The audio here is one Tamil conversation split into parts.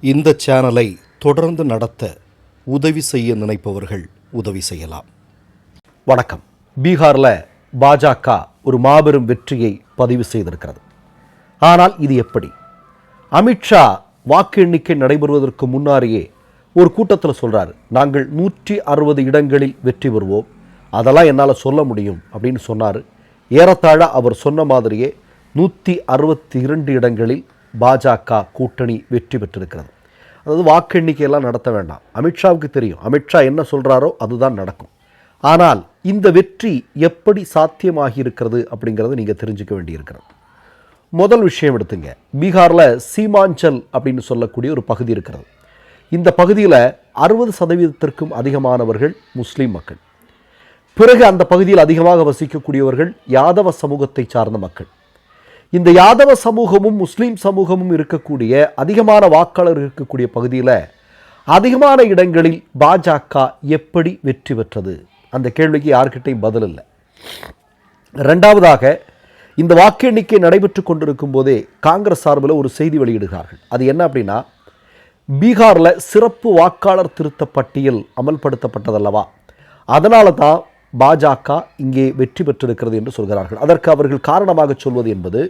இந்த சேனலை தொடர்ந்து நடத்த உதவி செய்ய நினைப்பவர்கள் உதவி செய்யலாம். வணக்கம். பீகாரில் பாஜக ஒரு மாபெரும் வெற்றியை பதிவு செய்திருக்கிறது. ஆனால் இது எப்படி? அமித்ஷா வாக்கு எண்ணிக்கை நடைபெறுவதற்கு முன்னாலேயே ஒரு கூட்டத்தில் சொல்கிறார், நாங்கள் 160 இடங்களில் வெற்றி பெறுவோம், அதெல்லாம் என்னால் சொல்ல முடியும் அப்படின்னு சொன்னார். ஏறத்தாழ அவர் சொன்ன மாதிரியே 162 இடங்களில் பாஜக கூட்டணி வெற்றி பெற்றிருக்கிறது. அதாவது வாக்கு எண்ணிக்கையெல்லாம் நடத்த வேண்டாம், அமித்ஷாவுக்கு தெரியும், அமித்ஷா என்ன சொல்கிறாரோ அதுதான் நடக்கும். ஆனால் இந்த வெற்றி எப்படி சாத்தியமாகி இருக்கிறது அப்படிங்கிறத நீங்கள் தெரிஞ்சுக்க வேண்டியிருக்கிறது. முதல் விஷயம் எடுத்துங்க. பீகாரில் சீமாஞ்சல் அப்படின்னு சொல்லக்கூடிய ஒரு பகுதி இருக்கிறது. இந்த பகுதியில் 60% அதிகமானவர்கள் முஸ்லீம் மக்கள். பிறகு அந்த பகுதியில் அதிகமாக வசிக்கக்கூடியவர்கள் யாதவ சமூகத்தை சார்ந்த மக்கள். இந்த யாதவ சமூகமும் முஸ்லீம் சமூகமும் இருக்கக்கூடிய அதிகமான வாக்காளர் இருக்கக்கூடிய பகுதியில் அதிகமான இடங்களில் பாஜக எப்படி வெற்றி பெற்றது? அந்த கேள்விக்கு யார்கிட்டையும் பதில் இல்லை. ரெண்டாவதாக, இந்த வாக்கு எண்ணிக்கை நடைபெற்று கொண்டிருக்கும் போதே காங்கிரஸ் சார்பில் ஒரு செய்தி வெளியிடுகிறார்கள். அது என்ன அப்படின்னா, பீகாரில் சிறப்பு வாக்காளர் திருத்த பட்டியல் அமல்படுத்தப்பட்டதல்லவா, அதனால தான் பாஜக இங்கே வெற்றி பெற்றிருக்கிறது என்று சொல்கிறார்கள். அதற்கு அவர்கள் காரணமாக சொல்வது என்பது,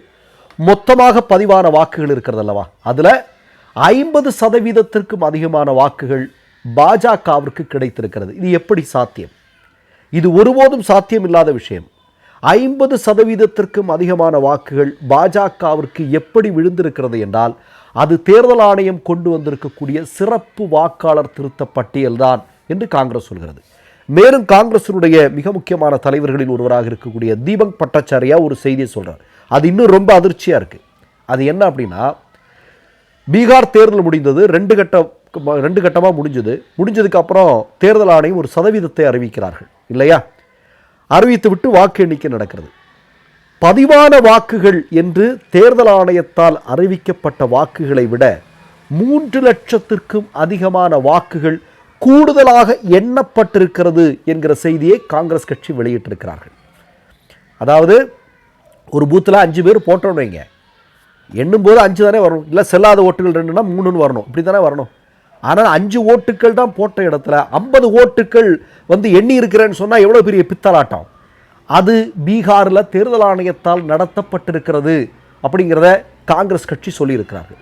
மொத்தமாக பதிவான வாக்குகள் இருக்கிறது அல்லவா, அதில் 50% அதிகமான வாக்குகள் பாஜகவிற்கு கிடைத்திருக்கிறது. இது எப்படி சாத்தியம்? இது ஒருபோதும் சாத்தியம் இல்லாத விஷயம். 50% அதிகமான வாக்குகள் பாஜகவிற்கு எப்படி விழுந்திருக்கிறது என்றால், அது தேர்தல் ஆணையம் கொண்டு வந்திருக்கக்கூடிய சிறப்பு வாக்காளர் திருத்த பட்டியல்தான் என்று காங்கிரஸ் சொல்கிறது. மேலும் காங்கிரசினுடைய மிக முக்கியமான தலைவர்களில் ஒருவராக இருக்கக்கூடிய தீபக் பட்டாச்சாரியா ஒரு செய்தியை சொல்கிறார். அது இன்னும் ரொம்ப அதிர்ச்சியாக இருக்குது. அது என்ன அப்படின்னா, பீகார் தேர்தல் முடிந்தது, ரெண்டு கட்டமாக முடிஞ்சதுக்கு அப்புறம் தேர்தல் ஆணையம் ஒரு சதவீதத்தை அறிவிக்கிறார்கள் இல்லையா? அறிவித்து விட்டு வாக்கு எண்ணிக்கை நடக்கிறது. பதிவான வாக்குகள் என்று தேர்தல் ஆணையத்தால் அறிவிக்கப்பட்ட வாக்குகளை விட 3 லட்சத்திற்கும் அதிகமான வாக்குகள் கூடுதலாக எண்ணப்பட்டிருக்கிறது என்கிற செய்தியை காங்கிரஸ் கட்சி வெளியிட்டிருக்கிறார்கள். அதாவது ஒரு பூத்தில் 5 பேர் போட்டோன்னு வைங்க, எண்ணும்போது 5 தானே வரணும், இல்லை செல்லாத ஓட்டுகள் 2னா 3ன்னு வரணும், இப்படி தானே வரணும். ஆனால் 5 ஓட்டுக்கள் தான் போட்ட இடத்துல 50 ஓட்டுக்கள் எண்ணி இருக்கிறேன்னு சொன்னால் எவ்வளோ பெரிய பித்தலாட்டம். அது பீகாரில் தேர்தல் ஆணையத்தால் நடத்தப்பட்டிருக்கிறது அப்படிங்கிறத காங்கிரஸ் கட்சி சொல்லியிருக்கிறார்கள்.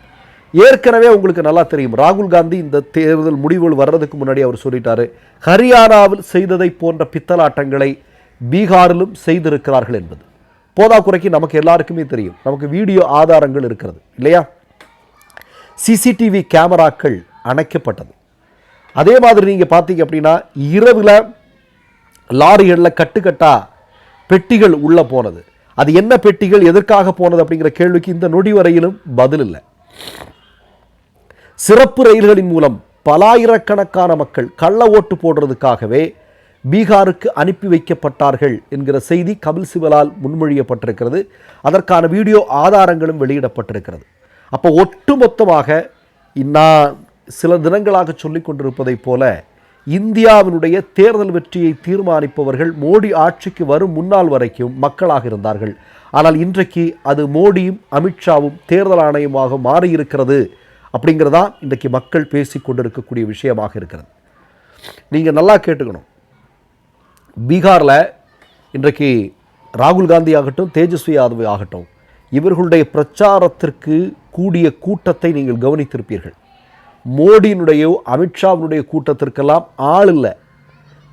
ஏற்கனவே உங்களுக்கு நல்லா தெரியும், ராகுல் காந்தி இந்த தேர்தல் முடிவுகள் வர்றதுக்கு முன்னாடி அவர் சொல்லிட்டாரு, ஹரியானாவில் செய்ததை போன்ற பித்தலாட்டங்களை பீகாரிலும் செய்திருக்கிறார்கள் என்பது. போதாக்குறைக்கு நமக்கு எல்லாருக்குமே தெரியும், நமக்கு வீடியோ ஆதாரங்கள் இருக்கிறது இல்லையா? சிசிடிவி கேமராக்கள் அணைக்கப்பட்டது. அதே மாதிரி நீங்கள் பார்த்தீங்க அப்படின்னா, இரவில் லாரிகளில் கட்டுக்கட்டா பெட்டிகள் உள்ளே போனது. அது என்ன பெட்டிகள், எதற்காக போனது அப்படிங்கிற கேள்விக்கு இந்த நொடி வரையிலும் பதில் இல்லை. சிறப்பு ரயில்களின் மூலம் பலாயிரக்கணக்கான மக்கள் கள்ள ஓட்டு போடுறதுக்காகவே பீகாருக்கு அனுப்பி வைக்கப்பட்டார்கள் என்கிற செய்தி கபில் சிபலால் முன்மொழியப்பட்டிருக்கிறது. அதற்கான வீடியோ ஆதாரங்களும் வெளியிடப்பட்டிருக்கிறது. அப்போ ஒட்டுமொத்தமாக நான் சில தினங்களாக சொல்லிக் கொண்டிருப்பதைப் போல, இந்தியாவினுடைய தேர்தல் வெற்றியை தீர்மானிப்பவர்கள் மோடி ஆட்சிக்கு வரும் முன்னால் வரைக்கும் மக்களாக இருந்தார்கள். ஆனால் இன்றைக்கு அது மோடியும் அமித்ஷாவும் தேர்தல் ஆணையமாக மாறியிருக்கிறது அப்படிங்கிறதா இன்றைக்கு மக்கள் பேசி கொண்டிருக்கக்கூடிய விஷயமாக இருக்கிறது. நீங்கள் நல்லா கேட்டுக்கணும். பீகாரில் இன்றைக்கு ராகுல் காந்தி ஆகட்டும், தேஜஸ்வி யாதவ் ஆகட்டும், இவர்களுடைய பிரச்சாரத்திற்கு கூடிய கூட்டத்தை நீங்கள் கவனித்திருப்பீர்கள். மோடியினுடைய அமித்ஷாவினுடைய கூட்டத்திற்கெல்லாம் ஆள் இல்லை.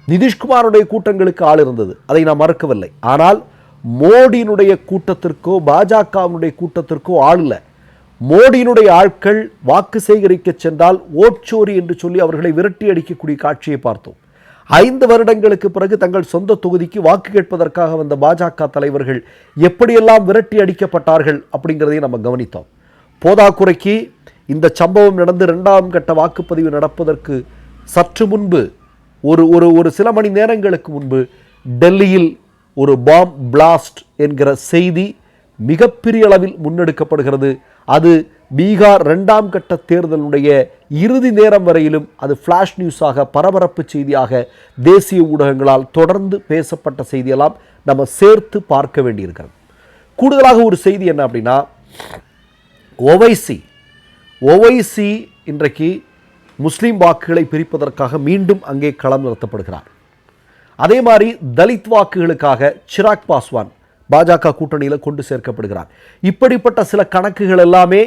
நிதிஷ்குமாருடைய கூட்டங்களுக்கு ஆள் இருந்தது, அதை நான் மறக்கவில்லை. ஆனால் மோடியினுடைய கூட்டத்திற்கோ பாஜகவினுடைய கூட்டத்திற்கோ ஆள் இல்லை. மோடியினுடைய ஆட்கள் வாக்கு சேகரிக்க சென்றால் ஓட்சோரி என்று சொல்லி அவர்களை விரட்டி அடிக்கக்கூடிய காட்சியை பார்த்தோம். 5 வருடங்களுக்கு பிறகு தங்கள் சொந்த தொகுதிக்கு வாக்கு கேட்பதற்காக வந்த பாஜக தலைவர்கள் எப்படியெல்லாம் விரட்டி அடிக்கப்பட்டார்கள் அப்படிங்கிறதையும் நம்ம கவனித்தோம். போதாக்குறைக்கு இந்த சம்பவம் நடந்து 2ஆம் கட்ட வாக்குப்பதிவு நடப்பதற்கு சற்று முன்பு ஒரு சில மணி நேரங்களுக்கு முன்பு டெல்லியில் ஒரு பாம் பிளாஸ்ட் என்கிற செய்தி மிகப்பெரிய அளவில் முன்னெடுக்கப்படுகிறது. அது பீகார் 2ஆம் கட்ட தேர்தலுடைய இறுதி நேரம் வரையிலும் அது ஃப்ளாஷ் நியூஸாக, பரபரப்பு செய்தியாக தேசிய ஊடகங்களால் தொடர்ந்து பேசப்பட்ட செய்தியெல்லாம் நம்ம சேர்த்து பார்க்க வேண்டியிருக்கிறது. கூடுதலாக ஒரு செய்தி என்ன அப்படின்னா, ஓவைசி இன்றைக்கு முஸ்லீம் வாக்குகளை பிரிப்பதற்காக மீண்டும் அங்கே களம் நிறுத்தப்படுகிறார். அதே மாதிரி தலித் வாக்குகளுக்காக சிராக் பாஸ்வான் பாஜக கூட்டணியில் கொண்டு சேர்க்கப்படுகிறார். இப்படிப்பட்ட சில கணக்குகள் எல்லாமே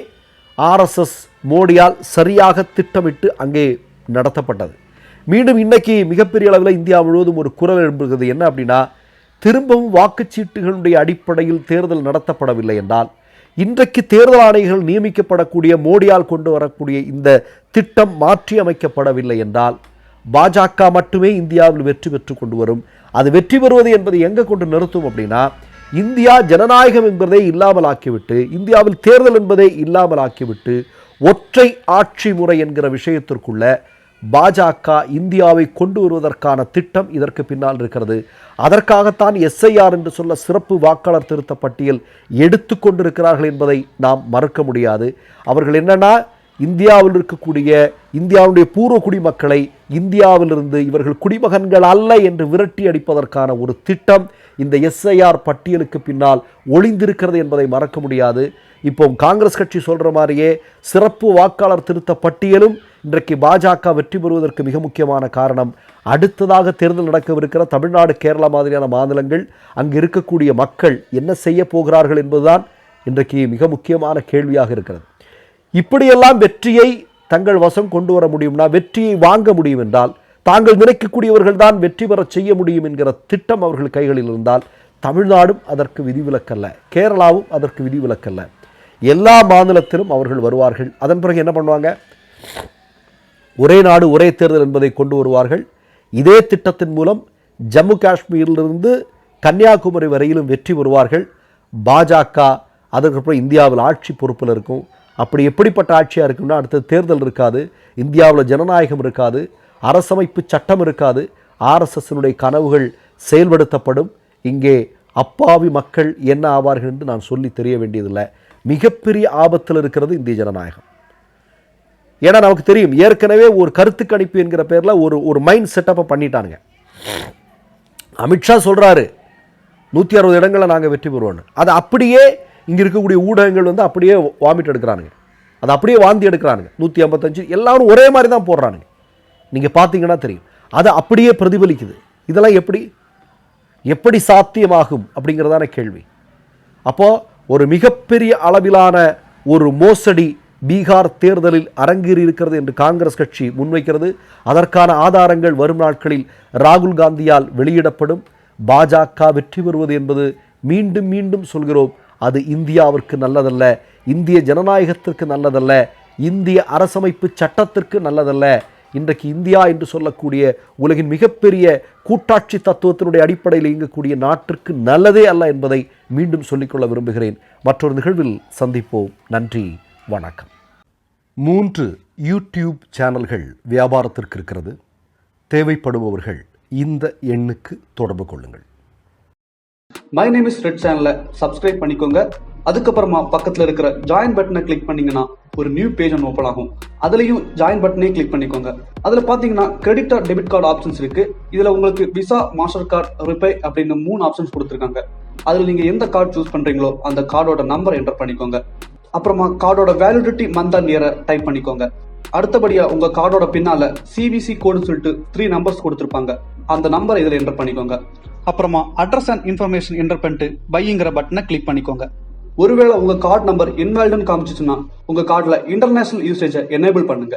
ஆர்எஸ்எஸ் மோடியால் சரியாக திட்டமிட்டு அங்கே நடத்தப்பட்டது. மீண்டும் இன்னைக்கு மிகப்பெரிய அளவில் இந்தியா முழுவதும் ஒரு குரல் எழுப்புகிறது. என்ன அப்படின்னா, திரும்பவும் வாக்குச்சீட்டுகளுடைய அடிப்படையில் தேர்தல் நடத்தப்படவில்லை என்றால், இன்றைக்கு தேர்தல் ஆணையர்கள் நியமிக்கப்படக்கூடிய மோடியால் கொண்டு வரக்கூடிய இந்த திட்டம் மாற்றி அமைக்கப்படவில்லை என்றால் பாஜக மட்டுமே இந்தியாவில் வெற்றி பெற்று கொண்டு வரும். அது வெற்றி பெறுவது என்பதை எங்கே கொண்டு நிறுத்தும் அப்படின்னா, இந்தியா ஜனநாயகம் என்பதை இல்லாமல் ஆக்கிவிட்டு, இந்தியாவில் தேர்தல் என்பதை இல்லாமல் ஆக்கிவிட்டு, ஒற்றை ஆட்சி முறை என்கிற விஷயத்திற்குள்ள பாஜக இந்தியாவை கொண்டு வருவதற்கான திட்டம் இதற்கு பின்னால் இருக்கிறது. அதற்காகத்தான் எஸ்ஐஆர் என்று சொல்ல சிறப்பு வாக்காளர் திருத்த பட்டியல் எடுத்து கொண்டிருக்கிறார்கள் என்பதை நாம் மறுக்க முடியாது. அவர்கள் என்னன்னா, இந்தியாவில் இருக்கக்கூடிய இந்தியாவுடைய பூர்வ குடிமக்களை இந்தியாவிலிருந்து இவர்கள் குடிமகன்கள் அல்ல என்று விரட்டி அடிப்பதற்கான ஒரு திட்டம் இந்த எஸ்ஐஆர் பட்டியலுக்கு பின்னால் ஒளிந்திருக்கிறது என்பதை மறக்க முடியாது. இப்போ காங்கிரஸ் கட்சி சொல்ற மாதிரியே சிறப்பு வாக்காளர் திருத்த பட்டியலும் இன்றைக்கு பாஜக வெற்றி பெறுவதற்கு மிக முக்கியமான காரணம், அடுத்ததாக தேர்தல் நடக்கவிருக்கிற தமிழ்நாடு, கேரளா மாதிரியான மாநிலங்கள், அங்கு இருக்கக்கூடிய மக்கள் என்ன செய்ய போகிறார்கள் என்பதுதான் இன்றைக்கு மிக முக்கியமான கேள்வியாக இருக்கிறது. இப்படியெல்லாம் வெற்றியை தங்கள் வசம் கொண்டு வர முடியும்னா, வெற்றியை வாங்க முடியும் என்றால், தாங்கள் நினைக்கக்கூடியவர்கள் தான் வெற்றி பெற செய்ய முடியும் என்கிற திட்டம் அவர்கள் கைகளில் இருந்தால், தமிழ்நாடும் அதற்கு விதிவிலக்கல்ல, கேரளாவும் அதற்கு விதிவிலக்கல்ல. எல்லா மாநிலத்திலும் அவர்கள் வருவார்கள். அதன் பிறகு என்ன பண்ணுவாங்க? ஒரே நாடு ஒரே தேர்தல் என்பதை கொண்டு வருவார்கள். இதே திட்டத்தின் மூலம் ஜம்மு காஷ்மீரிலிருந்து கன்னியாகுமரி வரையிலும் வெற்றி பெறுவார்கள். பாஜக அதற்கப்புறம் இந்தியாவில் ஆட்சி பொறுப்பில் இருக்கும். அப்படி எப்படிப்பட்ட ஆட்சியாக இருக்கும்னா, அடுத்த தேர்தல் இருக்காது, இந்தியாவில் ஜனநாயகம் இருக்காது, அரசமைப்பு சட்டம் இருக்காது, ஆர்எஸ்எஸ்னுடைய கனவுகள் செயல்படுத்தப்படும். இங்கே அப்பாவி மக்கள் என்ன ஆவார்கள் என்று நான் சொல்லி தெரிய வேண்டியதில்லை. மிகப்பெரிய ஆபத்தில் இருக்கிறது இந்திய ஜனநாயகம். ஏன்னா நமக்கு தெரியும், ஏற்கனவே ஒரு கருத்து கணிப்பு என்கிற பேரில் ஒரு மைண்ட் செட்டப்பை பண்ணிட்டானுங்க. அமித்ஷா சொல்கிறாரு 160 இடங்களை நாங்கள் வெற்றி பெறுவோன்னு. அதை அப்படியே இங்கே இருக்கக்கூடிய ஊடகங்கள் அப்படியே வாமிட் எடுக்கிறானுங்க, அதை அப்படியே வாந்தி எடுக்கிறானுங்க. 155 எல்லாரும் ஒரே மாதிரி தான் போடுறானுங்க. நீங்கள் பார்த்தீங்கன்னா தெரியும், அது அப்படியே பிரதிபலிக்குது. இதெல்லாம் எப்படி சாத்தியமாகும் அப்படிங்கிறதான கேள்வி. அப்போது ஒரு மிகப்பெரிய அளவிலான ஒரு மோசடி பீகார் தேர்தலில் அரங்கேறி இருக்கிறது என்று காங்கிரஸ் கட்சி முன்வைக்கிறது. அதற்கான ஆதாரங்கள் வரும் நாட்களில் ராகுல் காந்தியால் வெளியிடப்படும். பாஜக வெற்றி பெறுவது என்பது மீண்டும் மீண்டும் சொல்கிறோம், அது இந்தியாவிற்கு நல்லதல்ல, இந்திய ஜனநாயகத்திற்கு நல்லதல்ல, இந்திய அரசமைப்பு சட்டத்திற்கு நல்லதல்ல. இன்றைக்கு இந்தியா என்று சொல்லக்கூடிய உலகின் மிகப்பெரிய கூட்டாட்சி தத்துவத்தினுடைய அடிப்படையில் இயங்கக்கூடிய நாட்டிற்கு நல்லதே அல்ல என்பதை மீண்டும் சொல்லிக்கொள்ள விரும்புகிறேன். மற்றொரு நிகழ்வில் சந்திப்போம். நன்றி, வணக்கம். 3 யூடியூப் சேனல்கள் வியாபாரத்திற்கு இருக்கிறது. தேவைப்படுபவர்கள் இந்த எண்ணுக்கு தொடர்பு கொள்ளுங்கள். மை நேம் இஸ் ரெட் சேனலை சப்ஸ்கிரைப் பண்ணிக்கோங்க. அதுக்கப்புறமா பக்கத்தில் இருக்கிற ஜாயின் பட்டனை கிளிக் பண்ணீங்கன்னா ஒரு நியூ பேஜ் ஒன்று ஓப்பன் ஆகும். அதுலேயும் ஜாயின் பட்டனே கிளிக் பண்ணிக்கோங்க. அதில் பார்த்தீங்கன்னா credit R debit card options இருக்கு. இதில் உங்களுக்கு விசா, மாஸ்டர் கார்டு, ரிப்பே அப்படின்னு 3 ஆப்ஷன்ஸ் கொடுத்துருக்காங்க. அதில் நீங்கள் எந்த கார்டு சூஸ் பண்ணுறீங்களோ அந்த கார்டோட நம்பர் என்டர் பண்ணிக்கோங்க. அப்புறமா கார்டோட வேலிடிட்டி மந்த் அண்ட் இயரை டைப் பண்ணிக்கோங்க. அடுத்தபடியா உங்க கார்டோட பின்னால சிவிசி கோடுன்னு சொல்லிட்டு 3 நம்பர்ஸ் கொடுத்துருப்பாங்க. அந்த நம்பரை இதில் என்டர் பண்ணிக்கோங்க. அப்புறமா அட்ரஸ் அண்ட் இன்ஃபர்மேஷன் என்டர் பண்ணிட்டு பைங்கிற பட்டனை கிளிக் பண்ணிக்கோங்க. ஒருவேளை உங்க கார்டு நம்பர் இன்வாலிட்னு காமிச்சிச்சுன்னா உங்க கார்டுல இன்டர்நேஷனல் யூசேஜை எனேபிள் பண்ணுங்க.